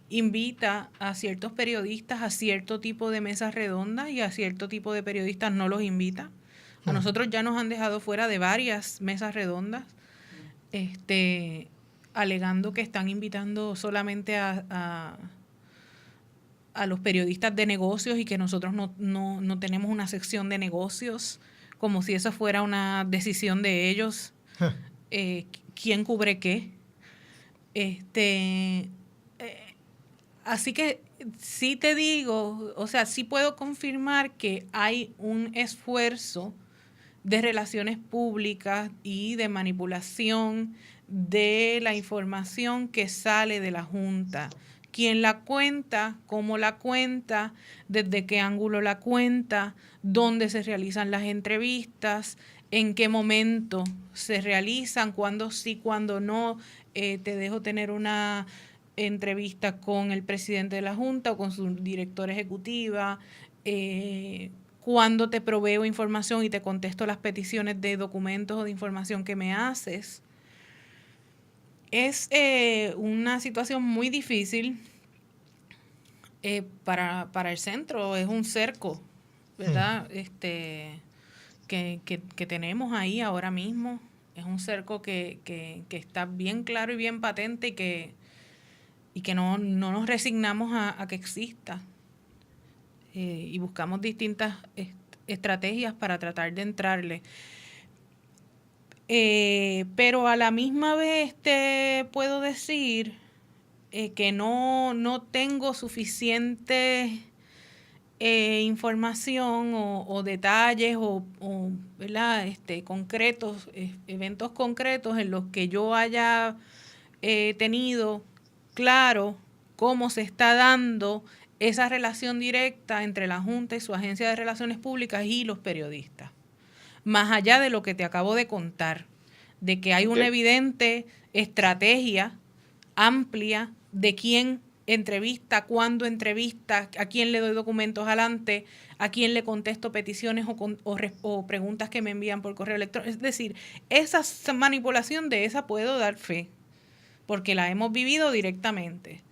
invita a ciertos periodistas a cierto tipo de mesas redondas y a cierto tipo de periodistas no los invita. A nosotros ya nos han dejado fuera de varias mesas redondas, alegando que están invitando solamente a los periodistas de negocios y que nosotros no tenemos una sección de negocios, como si eso fuera una decisión de ellos, quién cubre qué. Así que sí te digo, o sea, sí puedo confirmar que hay un esfuerzo de relaciones públicas y de manipulación de la información que sale de la Junta. Quién la cuenta, cómo la cuenta, desde qué ángulo la cuenta, dónde se realizan las entrevistas, en qué momento se realizan, cuándo sí, cuándo no. Te dejo tener una entrevista con el presidente de la Junta o con su directora ejecutiva, cuando te proveo información y te contesto las peticiones de documentos o de información que me haces. Es una situación muy difícil para el centro, es un cerco, ¿verdad? Que tenemos ahí ahora mismo, es un cerco que está bien claro y bien patente y que no nos resignamos a que exista. Y buscamos distintas estrategias para tratar de entrarle. Pero a la misma vez te puedo decir que no tengo suficiente información o detalles o ¿verdad? Concretos, eventos concretos en los que yo haya tenido claro cómo se está dando esa relación directa entre la Junta y su agencia de relaciones públicas y los periodistas. Más allá de lo que te acabo de contar, de que hay una evidente estrategia amplia de quién entrevista, cuándo entrevista, a quién le doy documentos adelante, a quién le contesto peticiones o preguntas que me envían por correo electrónico. Es decir, esa manipulación, de esa puedo dar fe, porque la hemos vivido directamente.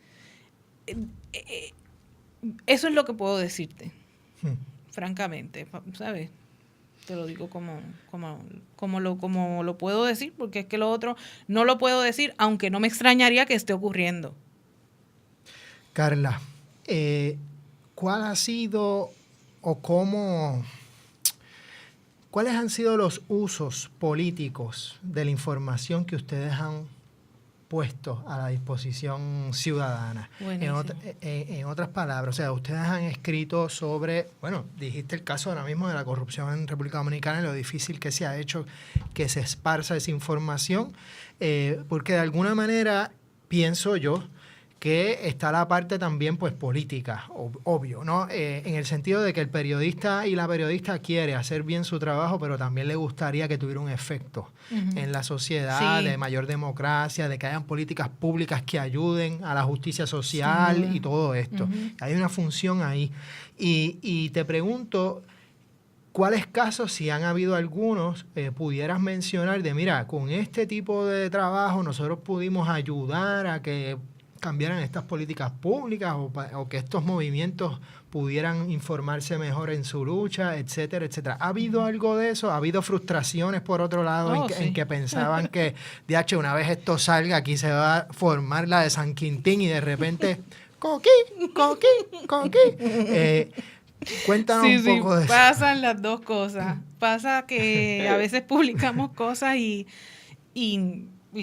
Eso es lo que puedo decirte, francamente, ¿sabes? Te lo digo como lo puedo decir, porque es que lo otro no lo puedo decir, aunque no me extrañaría que esté ocurriendo. Carla, ¿cuál ha sido o cuáles han sido los usos políticos de la información que ustedes han puesto a la disposición ciudadana? En otras palabras, o sea, ustedes han escrito sobre, bueno, dijiste el caso ahora mismo de la corrupción en República Dominicana y lo difícil que se ha hecho que se esparza esa información, porque de alguna manera pienso yo que está la parte también pues política, obvio, ¿no? En el sentido de que el periodista y la periodista quiere hacer bien su trabajo, pero también le gustaría que tuviera un efecto en la sociedad, de mayor democracia, de que hayan políticas públicas que ayuden a la justicia social y todo esto. Hay una función ahí. Y te pregunto, ¿cuáles casos, si han habido algunos, pudieras mencionar de, mira, con este tipo de trabajo nosotros pudimos ayudar a que cambiaran estas políticas públicas o que estos movimientos pudieran informarse mejor en su lucha, etcétera, etcétera? ¿Ha habido algo de eso? ¿Ha habido frustraciones, por otro lado, en que pensaban que, una vez esto salga, aquí se va a formar la de San Quintín y de repente, coquí? Cuéntanos un poco de eso. Pasan las dos cosas. Pasa que a veces publicamos cosas y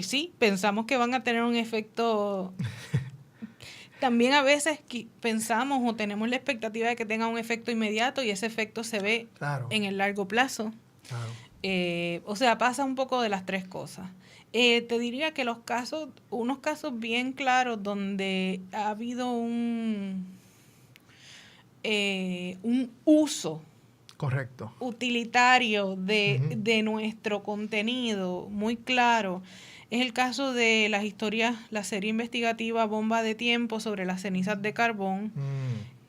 sí, pensamos que van a tener un efecto. También a veces pensamos o tenemos la expectativa de que tenga un efecto inmediato y ese efecto se ve en el largo plazo. O sea, pasa un poco de las tres cosas. Te diría que unos casos bien claros donde ha habido un uso correcto, utilitario de nuestro contenido muy claro. Es el caso de las historias, la serie investigativa Bomba de Tiempo sobre las cenizas de carbón.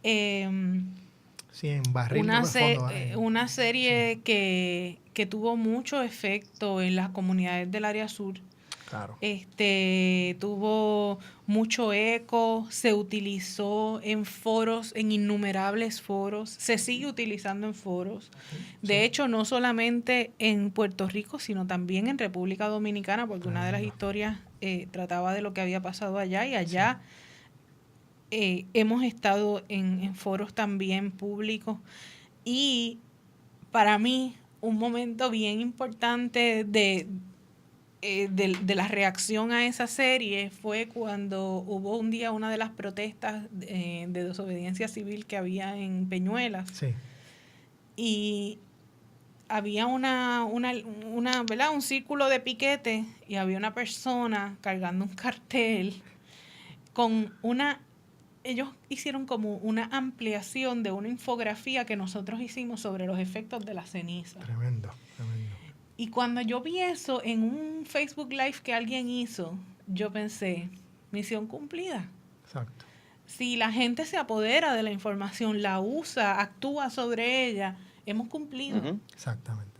Sí, en barril de fondo. Una serie que tuvo mucho efecto en las comunidades del área sur. Claro. Tuvo mucho eco, se utilizó en foros, en innumerables foros, se sigue utilizando en foros. De hecho, no solamente en Puerto Rico, sino también en República Dominicana, porque una de las historias trataba de lo que había pasado allá, y allá hemos estado en foros también públicos. Y para mí, un momento bien importante de la reacción a esa serie fue cuando hubo un día una de las protestas de desobediencia civil que había en Peñuelas. Sí. Y había ¿verdad? Un círculo de piquete y había una persona cargando un cartel con ellos hicieron como una ampliación de una infografía que nosotros hicimos sobre los efectos de la ceniza. Tremendo. Y cuando yo vi eso en un Facebook Live que alguien hizo, yo pensé, misión cumplida. Exacto. Si la gente se apodera de la información, la usa, actúa sobre ella, hemos cumplido. Exactamente.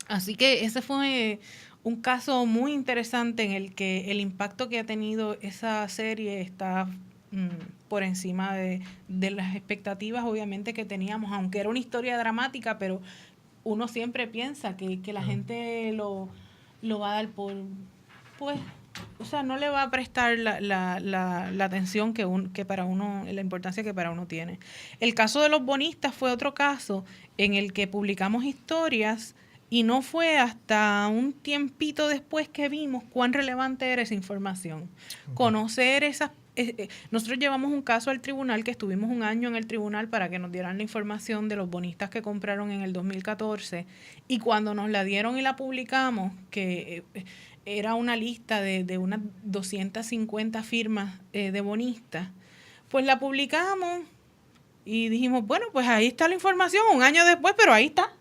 Así que ese fue un caso muy interesante en el que el impacto que ha tenido esa serie está por encima de las expectativas, obviamente, que teníamos, aunque era una historia dramática, pero uno siempre piensa que la gente lo va a dar por, pues, o sea, no le va a prestar la atención que para uno, la importancia que para uno tiene. El caso de los bonistas fue otro caso en el que publicamos historias y no fue hasta un tiempito después que vimos cuán relevante era esa información. Conocer esas. Nosotros llevamos un caso al tribunal, que estuvimos un año en el tribunal para que nos dieran la información de los bonistas que compraron en el 2014, y cuando nos la dieron y la publicamos, que era una lista de unas 250 firmas de bonistas, pues la publicamos y dijimos, bueno, pues ahí está la información un año después, pero ahí está.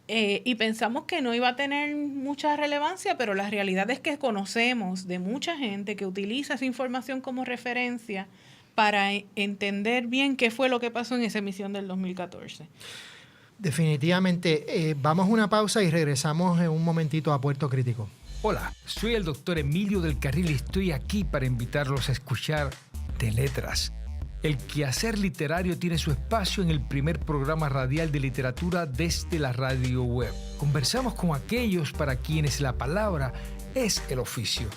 Y pensamos que no iba a tener mucha relevancia, pero la realidad es que conocemos de mucha gente que utiliza esa información como referencia para entender bien qué fue lo que pasó en esa emisión del 2014. Definitivamente. Vamos a una pausa y regresamos en un momentito a Puerto Crítico. Hola, soy el doctor Emilio del Carril y estoy aquí para invitarlos a escuchar De Letras. El quehacer literario tiene su espacio en el primer programa radial de literatura desde la radio web. Conversamos con aquellos para quienes la palabra es el oficio.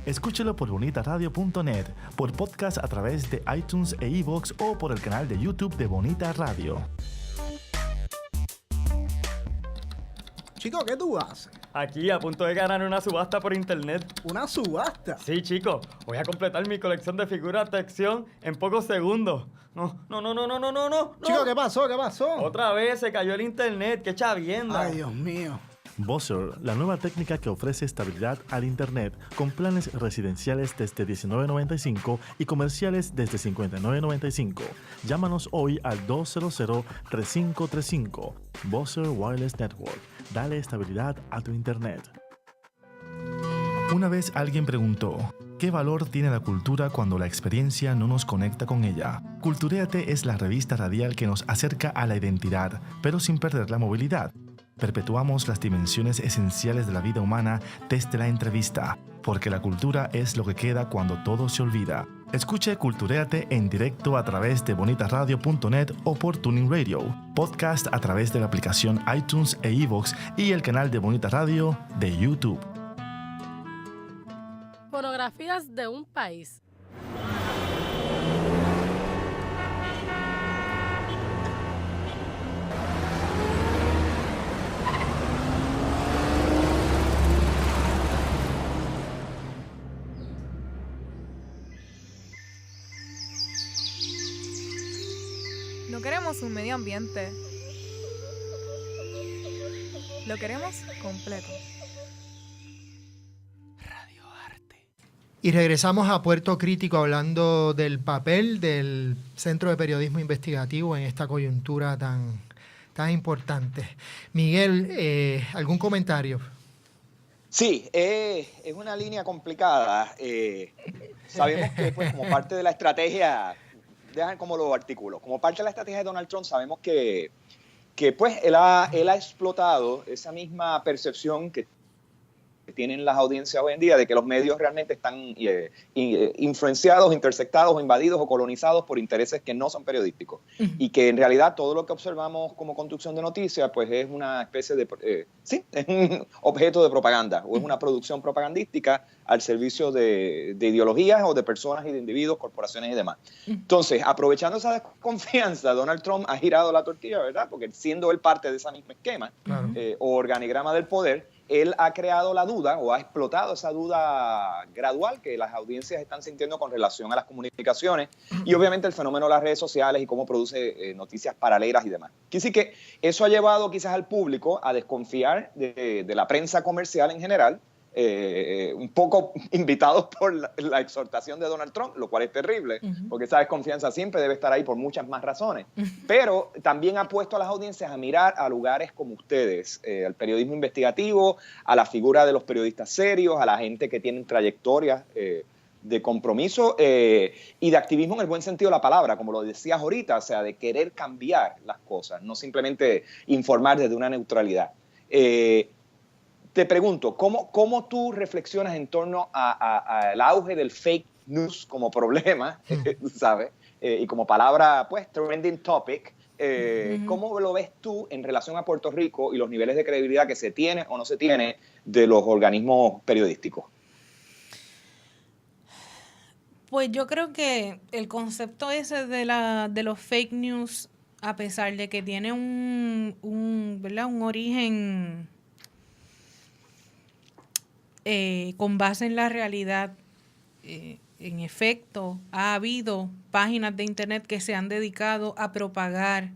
Escúchelo por bonitaradio.net, por podcast a través de iTunes e iVoox o por el canal de YouTube de Bonita Radio. Chico, ¿qué tú haces? Aquí, a punto de ganar una subasta por internet. ¿Una subasta? Sí, chico. Voy a completar mi colección de figuras de acción en pocos segundos. No. Chico, ¿qué pasó? ¿Qué pasó? Otra vez se cayó el internet. ¡Qué chavienda! Ay, Dios mío. Buzzer, la nueva técnica que ofrece estabilidad al Internet con planes residenciales desde $19.95 y comerciales desde $59.95. Llámanos hoy al 200-3535. Buzzer Wireless Network. Dale estabilidad a tu Internet. Una vez alguien preguntó, ¿qué valor tiene la cultura cuando la experiencia no nos conecta con ella? Culturéate es la revista radial que nos acerca a la identidad, pero sin perder la movilidad. Perpetuamos las dimensiones esenciales de la vida humana desde la entrevista, porque la cultura es lo que queda cuando todo se olvida. Escuche Culturéate en directo a través de bonitaradio.net o por Tuning Radio, podcast a través de la aplicación iTunes e iVoox y el canal de Bonita Radio de YouTube. Fotografías de un país. No queremos un medio ambiente. Lo queremos completo. Y regresamos a Puerto Crítico hablando del papel del Centro de Periodismo Investigativo en esta coyuntura tan importante. Miguel, ¿algún comentario? Sí, es una línea complicada. Sabemos que pues, como parte de la estrategia, dejan como lo artículo, como parte de la estrategia de Donald Trump, sabemos que pues él ha explotado esa misma percepción que tienen las audiencias hoy en día de que los medios realmente están influenciados, intersectados, invadidos o colonizados por intereses que no son periodísticos. Y que en realidad todo lo que observamos como conducción de noticias pues es una especie de... es un objeto de propaganda o es una producción propagandística al servicio de ideologías o de personas y de individuos, corporaciones y demás. Entonces, aprovechando esa desconfianza, Donald Trump ha girado la tortilla, ¿verdad? Porque siendo él parte de ese mismo esquema o organigrama del poder, él ha creado la duda o ha explotado esa duda gradual que las audiencias están sintiendo con relación a las comunicaciones y obviamente el fenómeno de las redes sociales y cómo produce noticias paralelas y demás. Así que eso ha llevado quizás al público a desconfiar de la prensa comercial en general, un poco invitados por la exhortación de Donald Trump, lo cual es terrible, porque esa desconfianza siempre debe estar ahí por muchas más razones. Pero también ha puesto a las audiencias a mirar a lugares como ustedes, al periodismo investigativo, a la figura de los periodistas serios, a la gente que tienen trayectorias de compromiso y de activismo en el buen sentido de la palabra, como lo decías ahorita, o sea, de querer cambiar las cosas, no simplemente informar desde una neutralidad. Te pregunto, ¿cómo tú reflexionas en torno al auge del fake news como problema, ¿sabes? Y como palabra, pues, trending topic. ¿Cómo lo ves tú en relación a Puerto Rico y los niveles de credibilidad que se tiene o no se tiene de los organismos periodísticos? Pues yo creo que el concepto ese de los fake news, a pesar de que tiene ¿verdad? un origen con base en la realidad, en efecto, ha habido páginas de internet que se han dedicado a propagar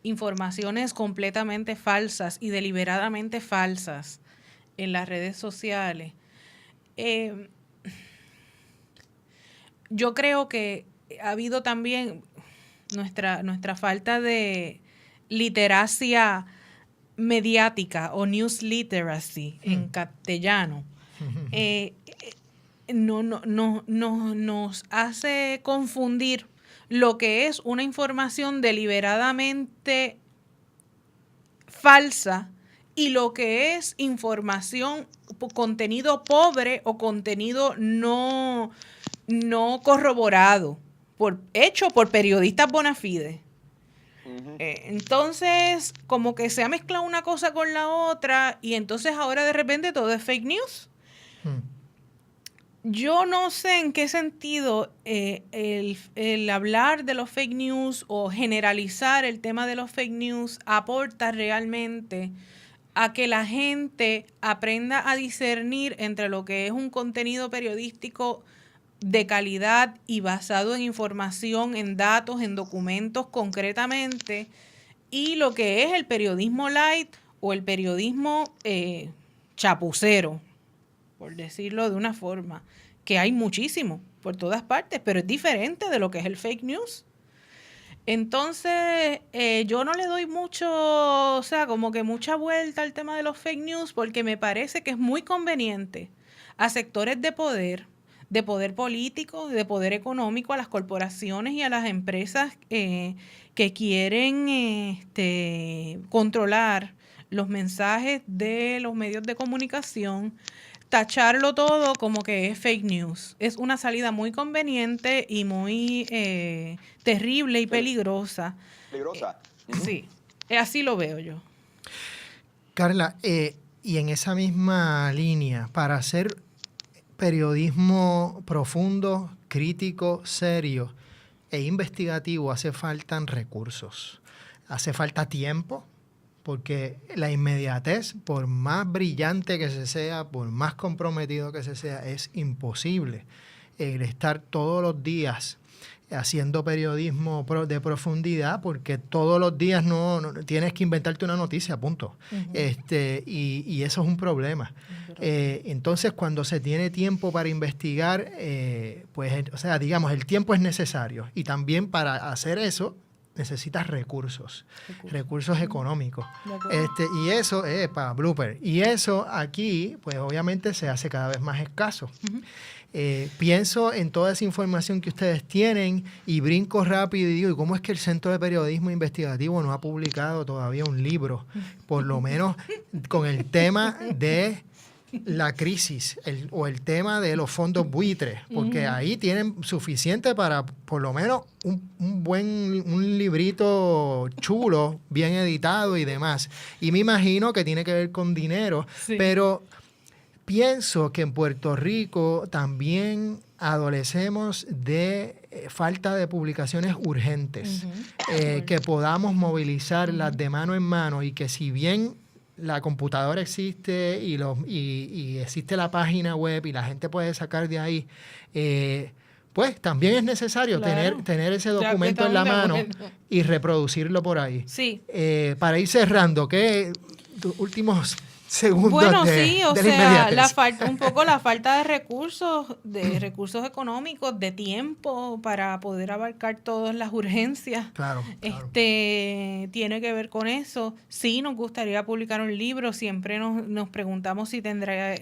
informaciones completamente falsas y deliberadamente falsas en las redes sociales. Yo creo que ha habido también nuestra falta de literacia mediática o news literacy en castellano nos hace confundir lo que es una información deliberadamente falsa y lo que es información, contenido pobre o contenido no corroborado, hecho por periodistas bona fide. Entonces, como que se ha mezclado una cosa con la otra y entonces ahora de repente todo es fake news. Yo no sé en qué sentido el hablar de los fake news o generalizar el tema de los fake news aporta realmente a que la gente aprenda a discernir entre lo que es un contenido periodístico de calidad y basado en información, en datos, en documentos concretamente, y lo que es el periodismo light o el periodismo chapucero, por decirlo de una forma, que hay muchísimo por todas partes, pero es diferente de lo que es el fake news. Entonces, yo no le doy como que mucha vuelta al tema de los fake news, porque me parece que es muy conveniente a sectores de poder político, de poder económico, a las corporaciones y a las empresas que quieren controlar los mensajes de los medios de comunicación, tacharlo todo como que es fake news. Es una salida muy conveniente y muy terrible y peligrosa. ¿Peligrosa? Sí, así lo veo yo. Carla, y en esa misma línea, para hacer periodismo profundo, crítico, serio e investigativo hace falta recursos, hace falta tiempo, porque la inmediatez, por más brillante que se sea, por más comprometido que se sea, es imposible el estar todos los días haciendo periodismo de profundidad, porque todos los días no tienes que inventarte una noticia, punto. Y eso es un problema. Entonces, cuando se tiene tiempo para investigar, digamos, el tiempo es necesario. Y también para hacer eso, necesitas recursos económicos. Y eso es para blooper. Y eso aquí, pues obviamente se hace cada vez más escaso. Pienso en toda esa información que ustedes tienen y brinco rápido y digo, ¿y cómo es que el Centro de Periodismo Investigativo no ha publicado todavía un libro, por lo menos con el tema de la crisis o el tema de los fondos buitres? Porque ahí tienen suficiente para por lo menos un librito chulo, bien editado y demás. Y me imagino que tiene que ver con dinero, pero pienso que en Puerto Rico también adolecemos de falta de publicaciones urgentes, que podamos movilizarlas de mano en mano, y que si bien la computadora existe y existe la página web y la gente puede sacar de ahí, pues también es necesario tener ese documento en la mano y reproducirlo por ahí. Sí. Para ir cerrando, ¿qué últimos segundos bueno, de sí, o de sea, inmediatez? un poco la falta de recursos económicos, de tiempo para poder abarcar todas las urgencias. Claro. Tiene que ver con eso. Sí, nos gustaría publicar un libro, siempre nos preguntamos si tendrá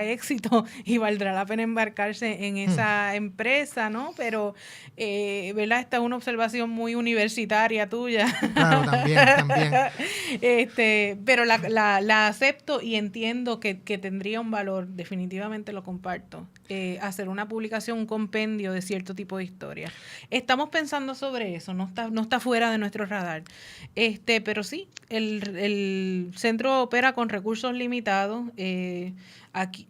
éxito y valdrá la pena embarcarse en esa empresa, ¿no? Pero, ¿verdad? Esta es una observación muy universitaria tuya. Claro, también. Pero la acepto y entiendo que tendría un valor, definitivamente lo comparto, hacer una publicación, un compendio de cierto tipo de historia. Estamos pensando sobre eso, no está fuera de nuestro radar. Pero sí, el centro opera con recursos limitados. Aquí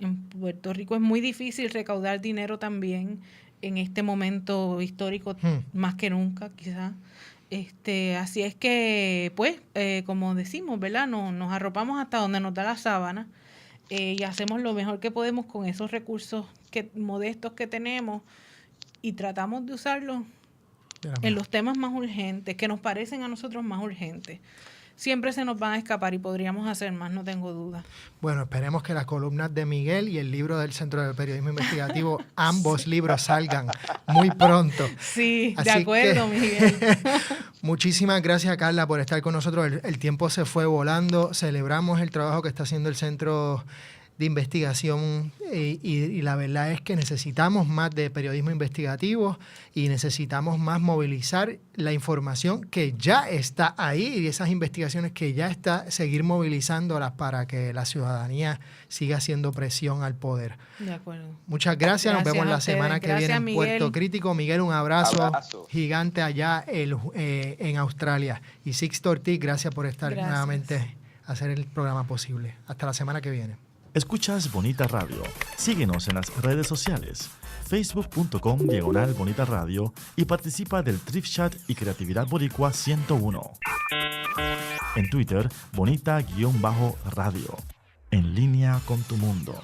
en Puerto Rico es muy difícil recaudar dinero también en este momento histórico, más que nunca, quizás. Así es que, pues, como decimos, ¿verdad? Nos arropamos hasta donde nos da la sábana y hacemos lo mejor que podemos con esos recursos modestos que tenemos y tratamos de usarlos en los temas más urgentes, que nos parecen a nosotros más urgentes. siempre se nos van a escapar y podríamos hacer más, no tengo duda. Bueno, esperemos que las columnas de Miguel y el libro del Centro de Periodismo Investigativo, ambos libros salgan muy pronto. Sí, Así de acuerdo, Miguel. Muchísimas gracias, Carla, por estar con nosotros. El tiempo se fue volando. Celebramos el trabajo que está haciendo el Centro de Investigación y la verdad es que necesitamos más de periodismo investigativo y necesitamos más movilizar la información que ya está ahí y esas investigaciones que ya está, seguir movilizándolas para que la ciudadanía siga haciendo presión al poder. De acuerdo. Muchas gracias. Nos vemos la semana que viene en Miguel. Puerto Crítico. Miguel, un abrazo gigante allá en Australia. Y Sixto Ortiz, gracias por estar nuevamente a hacer el programa posible. Hasta la semana que viene. Escuchas Bonita Radio. Síguenos en las redes sociales, facebook.com/Bonita Radio y participa del Thrift Chat y Creatividad Boricua 101. En Twitter, Bonita-Radio. En línea con tu mundo.